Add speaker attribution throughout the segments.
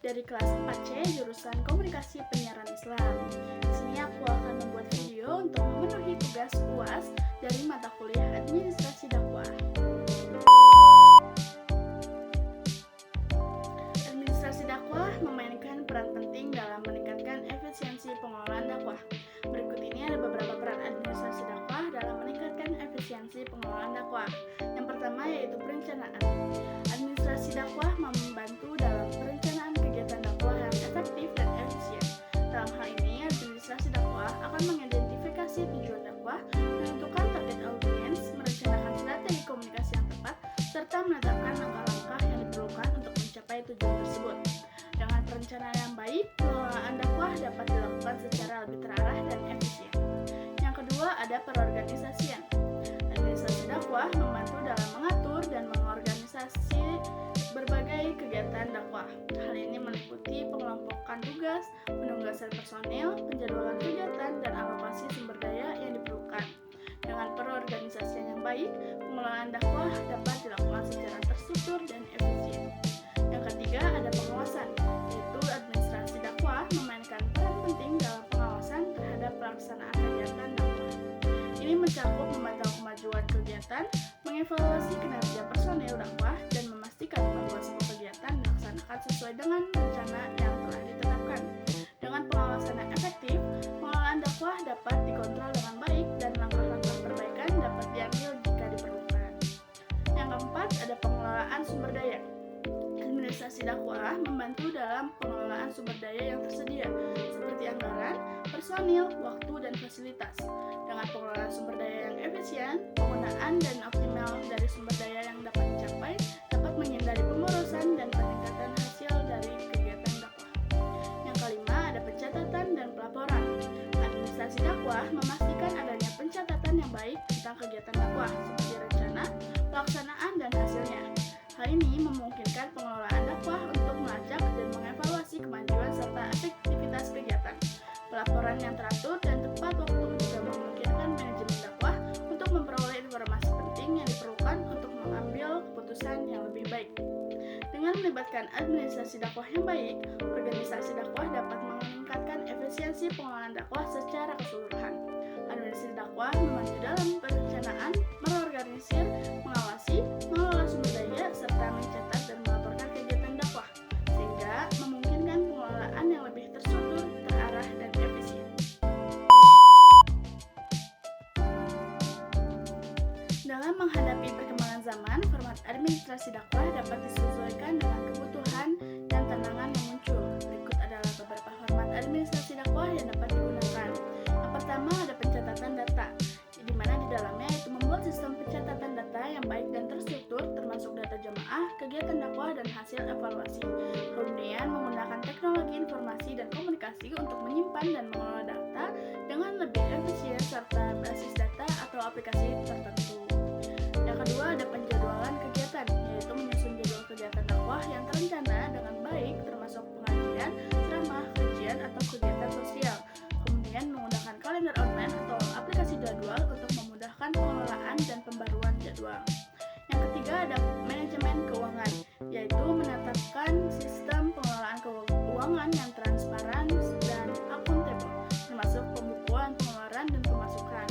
Speaker 1: dari kelas 4C jurusan Komunikasi Penyiaran Islam. Di sini aku akan membuat video untuk memenuhi tugas UAS dari mata kuliah Administrasi Dakwah. Administrasi dakwah memainkan peran penting dalam meningkatkan efisiensi pengelolaan dakwah. Berikut ini ada beberapa peran administrasi dakwah dalam meningkatkan efisiensi pengelolaan dakwah. Yang pertama yaitu perencanaan. Administrasi dakwah membantu dalam perencanaan kegiatan dakwah yang efektif dan efisien. Dalam hal ini, administrasi dakwah akan mengidentifikasi tujuan dakwah, menentukan target audiens, merencanakan strategi komunikasi yang tepat, serta menetapkan langkah-langkah yang diperlukan untuk mencapai tujuan tersebut. Dengan perencanaan yang baik, pengelolaan dakwah dapat dilakukan secara lebih terarah dan efisien. Yang kedua, ada perorganisasian. Administrasi dakwah membantu dalam mengatur dan mengorganisasi berbagai kegiatan dakwah. Hal ini meliputi pengelompokan tugas, penugasan personil, penjadwalan kegiatan, dan alokasi sumber daya yang diperlukan. Dengan perorganisasian yang baik, pengelolaan dakwah dapat dilakukan secara terstruktur dan efisien. Yang ketiga, ada pengawasan, yaitu administrasi dakwah memainkan peran penting dalam pengawasan terhadap pelaksanaan kegiatan dakwah. Ini mencakup memantau kemajuan kegiatan, mengevaluasi kinerja personil dakwah, dan memastikan bahwa semua kegiatan dilaksanakan sesuai dengan rencana yang telah ditetapkan. Dengan pengawasan yang efektif, pengelolaan dakwah dapat dikontrol dengan baik dan langkah-langkah perbaikan dapat diambil jika diperlukan. Yang keempat, ada pengelolaan sumber daya. Administrasi dakwah membantu dalam pengelolaan sumber daya yang tersedia, seperti anggaran, personil, waktu, dan fasilitas. Dengan pengelolaan sumber daya yang efisien, penggunaan dan optimal dari sumber daya yang dapat dicapai dapat menghindari pemborosan dan peningkatan hasil dari kegiatan dakwah. Yang kelima, ada pencatatan dan pelaporan. Administrasi dakwah memastikan adanya pencatatan yang baik tentang kegiatan dakwah, seperti rencana, pelaksanaan, dan hasilnya. Hal ini memungkinkan pengelolaan dakwah untuk melacak dan mengevaluasi kemajuan serta efektivitas kegiatan. Pelaporan yang teratur dan tepat waktu juga memungkinkan manajemen dakwah untuk memperoleh informasi penting yang diperlukan untuk mengambil keputusan yang lebih baik. Dengan melibatkan administrasi dakwah yang baik, organisasi dakwah dapat meningkatkan efisiensi pengelolaan dakwah secara keseluruhan. Administrasi dakwah membantu dalam perencanaan, mengorganisir, mengawasi, mengelola sumber daya, serta mencatat dan melaporkan kegiatan dakwah, sehingga memungkinkan pengelolaan yang lebih terstruktur, terarah, dan efisien. Dalam menghadapi perkembangan zaman, format administrasi dakwah dapat disesuaikan dengan kebutuhan dan tantangan yang muncul. Berikut adalah beberapa format administrasi dakwah yang dapat digunakan. Yang pertama ada pencatatan data, di mana di dalamnya itu membuat sistem pencatatan data yang baik dan terstruktur, termasuk data jamaah, kegiatan dakwah, dan hasil evaluasi. Kemudian menggunakan teknologi informasi dan komunikasi untuk menyimpan dan mengelola data dengan lebih efisien serta basis data atau aplikasi tertentu. Yang kedua ada penjadwalan kegiatan, yaitu menyusun jadwal kegiatan dakwah yang terencana dengan baik, termasuk pengajian, ceramah, kajian, atau kegiatan sosial. Kemudian menggunakan kalender online atau aplikasi jadwal untuk memudahkan pengelolaan dan pembaruan jadwal. Yang ketiga ada manajemen keuangan, yaitu menetapkan sistem pengelolaan keuangan yang transparan dan akuntabel, termasuk pembukuan, pengeluaran, dan pemasukan.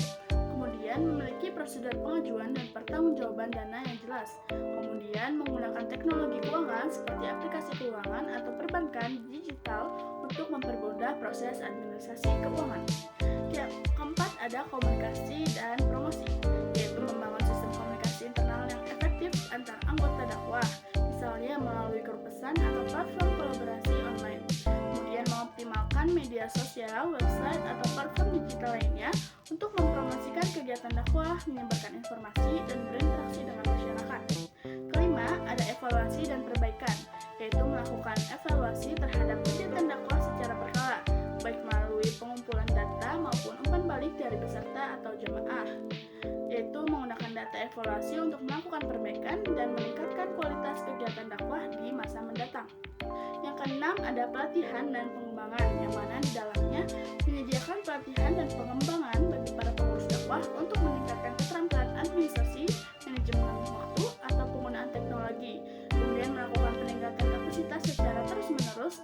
Speaker 1: Kemudian memiliki prosedur pengajuan dan pertanggungjawaban dana yang jelas. Kemudian menggunakan teknologi keuangan seperti aplikasi keuangan atau perbankan digital untuk mempermudah proses administrasi keuangan. Yang keempat ada komunikasi dan promosi, yaitu membangun sistem komunikasi internal yang efektif antar anggota dakwah, misalnya melalui grup pesan atau platform kolaborasi online. Kemudian mengoptimalkan media sosial, website, atau platform digital lainnya untuk mempromosikan kegiatan dakwah, menyebarkan informasi, dan berinteraksi dengan masyarakat. Kelima, ada evaluasi dan perbaikan, yaitu melakukan evaluasi terhadap kegiatan dakwah secara berkala, baik melalui pengumpulan data maupun umpan balik dari peserta atau jemaah, yaitu menggunakan data evaluasi untuk melakukan perbaikan dan meningkatkan kualitas kegiatan dakwah di masa mendatang. Yang keenam ada pelatihan dan pengembangan, yang mana di dalamnya menyediakan pelatihan dan pengembangan bagi para pengurus dakwah untuk meningkatkan keterampilan administrasi, manajemen waktu, atau penggunaan teknologi. Kemudian melakukan peningkatan kapasitas secara terus-menerus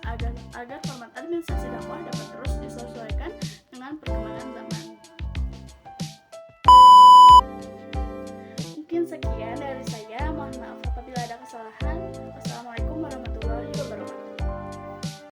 Speaker 1: kesalahan